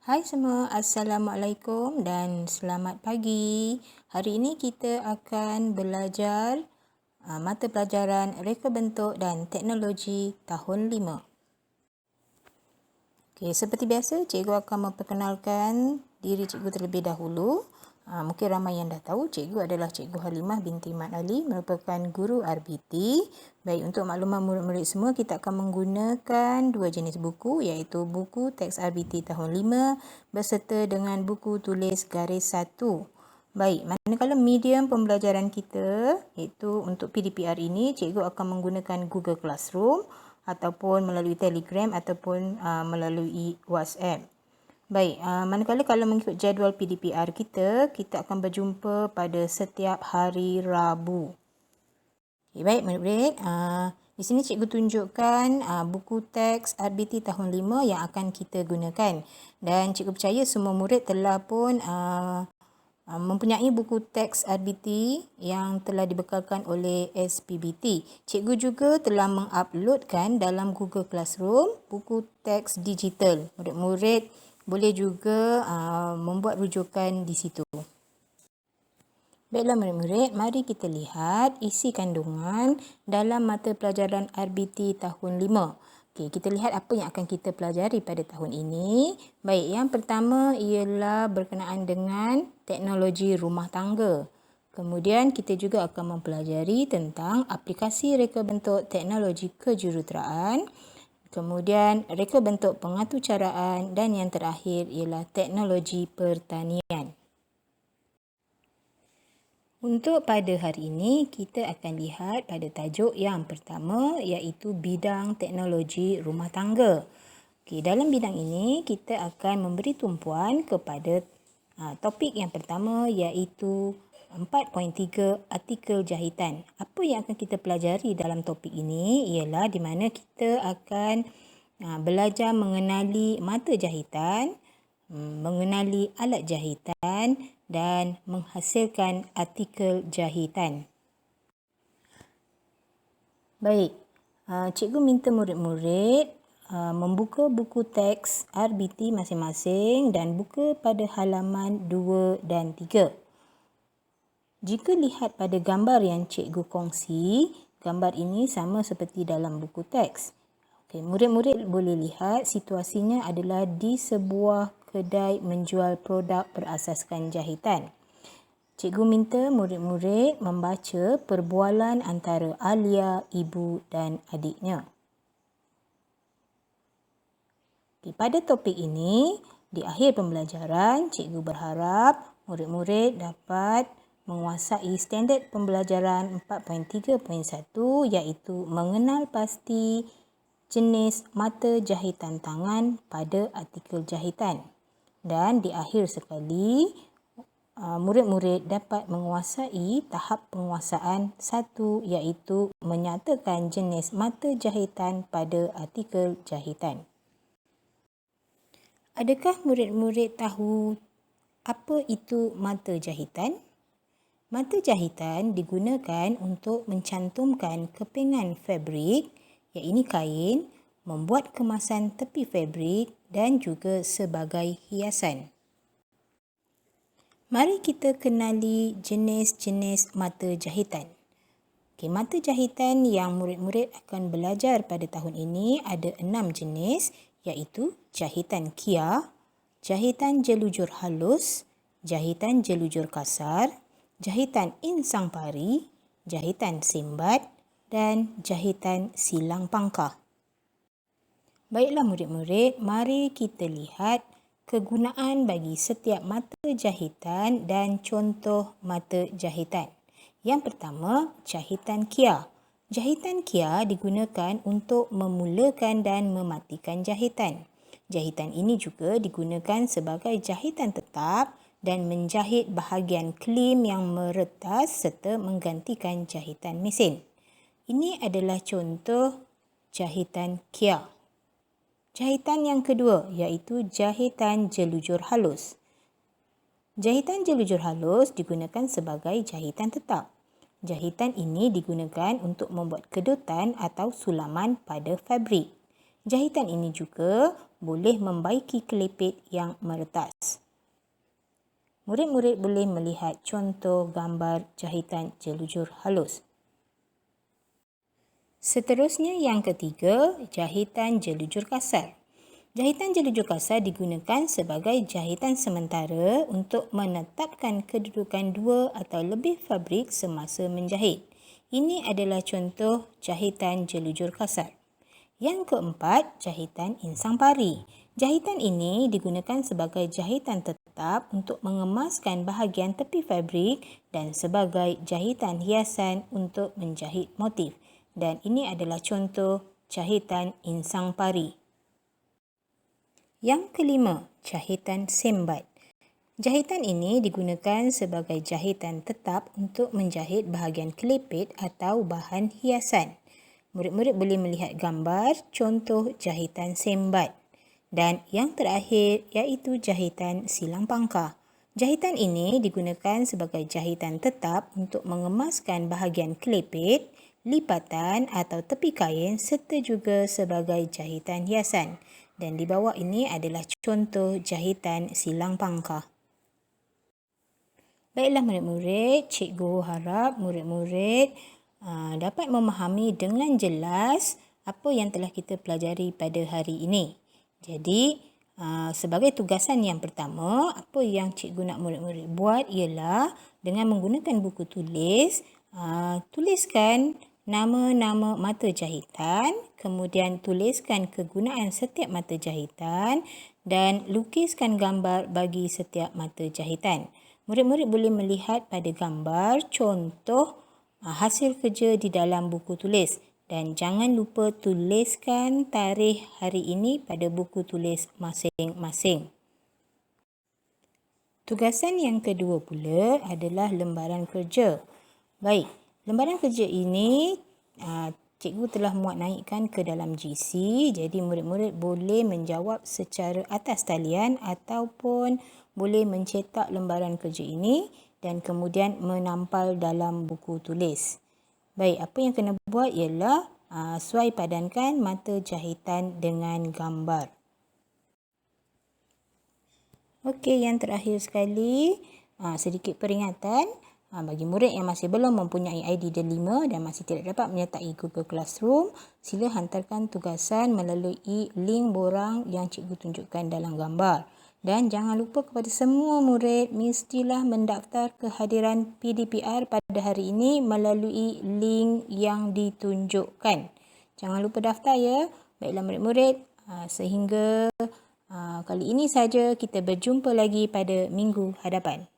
Hai semua, Assalamualaikum dan selamat pagi. Hari ini kita akan belajar mata pelajaran Reka Bentuk dan Teknologi tahun 5. Okey, seperti biasa, cikgu akan memperkenalkan diri cikgu terlebih dahulu. Mungkin ramai yang dah tahu, cikgu adalah Cikgu Halimah binti Mat Ali, merupakan guru RBT. Baik, untuk makluman murid-murid semua, kita akan menggunakan dua jenis buku, iaitu buku teks RBT tahun 5 berserta dengan buku tulis garis 1. Baik, manakala medium pembelajaran kita, iaitu untuk PDPR ini, cikgu akan menggunakan Google Classroom ataupun melalui Telegram ataupun melalui WhatsApp. Baik, manakala kalau mengikut jadual PDPR kita akan berjumpa pada setiap hari Rabu. Okay, baik murid-murid, di sini cikgu tunjukkan buku teks RBT tahun 5 yang akan kita gunakan. Dan cikgu percaya semua murid telah pun mempunyai buku teks RBT yang telah dibekalkan oleh SPBT. Cikgu juga telah menguploadkan dalam Google Classroom buku teks digital. Murid-murid boleh juga membuat rujukan di situ. Baiklah murid-murid, mari kita lihat isi kandungan dalam mata pelajaran RBT tahun 5. Okey, kita lihat apa yang akan kita pelajari pada tahun ini. Baik, yang pertama ialah berkenaan dengan teknologi rumah tangga. Kemudian kita juga akan mempelajari tentang aplikasi reka bentuk teknologi kejuruteraan. Kemudian reka bentuk pengaturcaraan dan yang terakhir ialah teknologi pertanian. Untuk pada hari ini, kita akan lihat pada tajuk yang pertama iaitu bidang teknologi rumah tangga. Okey, dalam bidang ini, kita akan memberi tumpuan kepada topik yang pertama iaitu 4.3 artikel jahitan. Apa yang akan kita pelajari dalam topik ini ialah di mana kita akan belajar mengenali mata jahitan, mengenali alat jahitan dan menghasilkan artikel jahitan. Baik, cikgu minta murid-murid membuka buku teks RBT masing-masing dan buka pada halaman 2 dan 3. Jika lihat pada gambar yang cikgu kongsi, gambar ini sama seperti dalam buku teks. Okay, murid-murid boleh lihat situasinya adalah di sebuah kedai menjual produk berasaskan jahitan. Cikgu minta murid-murid membaca perbualan antara Alia, ibu dan adiknya. Okay, pada topik ini, di akhir pembelajaran, cikgu berharap murid-murid dapat menguasai standard pembelajaran 4.3.1 iaitu mengenal pasti jenis mata jahitan tangan pada artikel jahitan. Dan di akhir sekali, murid-murid dapat menguasai tahap penguasaan 1 iaitu menyatakan jenis mata jahitan pada artikel jahitan. Adakah murid-murid tahu apa itu mata jahitan? Mata jahitan digunakan untuk mencantumkan kepingan fabrik, iaitu kain, membuat kemasan tepi fabrik dan juga sebagai hiasan. Mari kita kenali jenis-jenis mata jahitan. Okay, mata jahitan yang murid-murid akan belajar pada tahun ini ada 6 jenis, iaitu jahitan kia, jahitan jelujur halus, jahitan jelujur kasar, jahitan insang pari, jahitan simbat dan jahitan silang pangkah. Baiklah murid-murid, mari kita lihat kegunaan bagi setiap mata jahitan dan contoh mata jahitan. Yang pertama, jahitan kia. Jahitan kia digunakan untuk memulakan dan mematikan jahitan. Jahitan ini juga digunakan sebagai jahitan tetap dan menjahit bahagian klim yang meretas serta menggantikan jahitan mesin. Ini adalah contoh jahitan kia. Jahitan yang kedua iaitu jahitan jelujur halus. Jahitan jelujur halus digunakan sebagai jahitan tetap. Jahitan ini digunakan untuk membuat kedutan atau sulaman pada fabrik. Jahitan ini juga boleh membaiki kelipit yang meretas. Murid-murid boleh melihat contoh gambar jahitan jelujur halus. Seterusnya yang ketiga, jahitan jelujur kasar. Jahitan jelujur kasar digunakan sebagai jahitan sementara untuk menetapkan kedudukan dua atau lebih fabrik semasa menjahit. Ini adalah contoh jahitan jelujur kasar. Yang keempat, jahitan insang pari. Jahitan ini digunakan sebagai jahitan tetap untuk mengemaskan bahagian tepi fabrik dan sebagai jahitan hiasan untuk menjahit motif. Dan ini adalah contoh jahitan insang pari. Yang kelima, jahitan sembat. Jahitan ini digunakan sebagai jahitan tetap untuk menjahit bahagian kelipit atau bahan hiasan. Murid-murid boleh melihat gambar contoh jahitan sembat. Dan yang terakhir iaitu jahitan silang pangkah. Jahitan ini digunakan sebagai jahitan tetap untuk mengemaskan bahagian kelipit, lipatan atau tepi kain serta juga sebagai jahitan hiasan. Dan di bawah ini adalah contoh jahitan silang pangkah. Baiklah murid-murid, cikgu harap murid-murid dapat memahami dengan jelas apa yang telah kita pelajari pada hari ini. Jadi, sebagai tugasan yang pertama, apa yang cikgu nak murid-murid buat ialah dengan menggunakan buku tulis, tuliskan nama-nama mata jahitan, kemudian tuliskan kegunaan setiap mata jahitan dan lukiskan gambar bagi setiap mata jahitan. Murid-murid boleh melihat pada gambar contoh hasil kerja di dalam buku tulis dan jangan lupa tuliskan tarikh hari ini pada buku tulis masing-masing. Tugasan yang kedua pula adalah lembaran kerja. Baik, lembaran kerja ini cikgu telah muat naikkan ke dalam GC, jadi murid-murid boleh menjawab secara atas talian ataupun boleh mencetak lembaran kerja ini dan kemudian menampal dalam buku tulis. Baik, apa yang kena buat ialah suai padankan mata jahitan dengan gambar. Okey, yang terakhir sekali, sedikit peringatan. Bagi murid yang masih belum mempunyai ID D5 dan masih tidak dapat menyertai Google Classroom, sila hantarkan tugasan melalui link borang yang cikgu tunjukkan dalam gambar. Dan jangan lupa kepada semua murid, mestilah mendaftar kehadiran PDPR pada hari ini melalui link yang ditunjukkan. Jangan lupa daftar ya. Baiklah murid-murid, sehingga kali ini saja, kita berjumpa lagi pada minggu hadapan.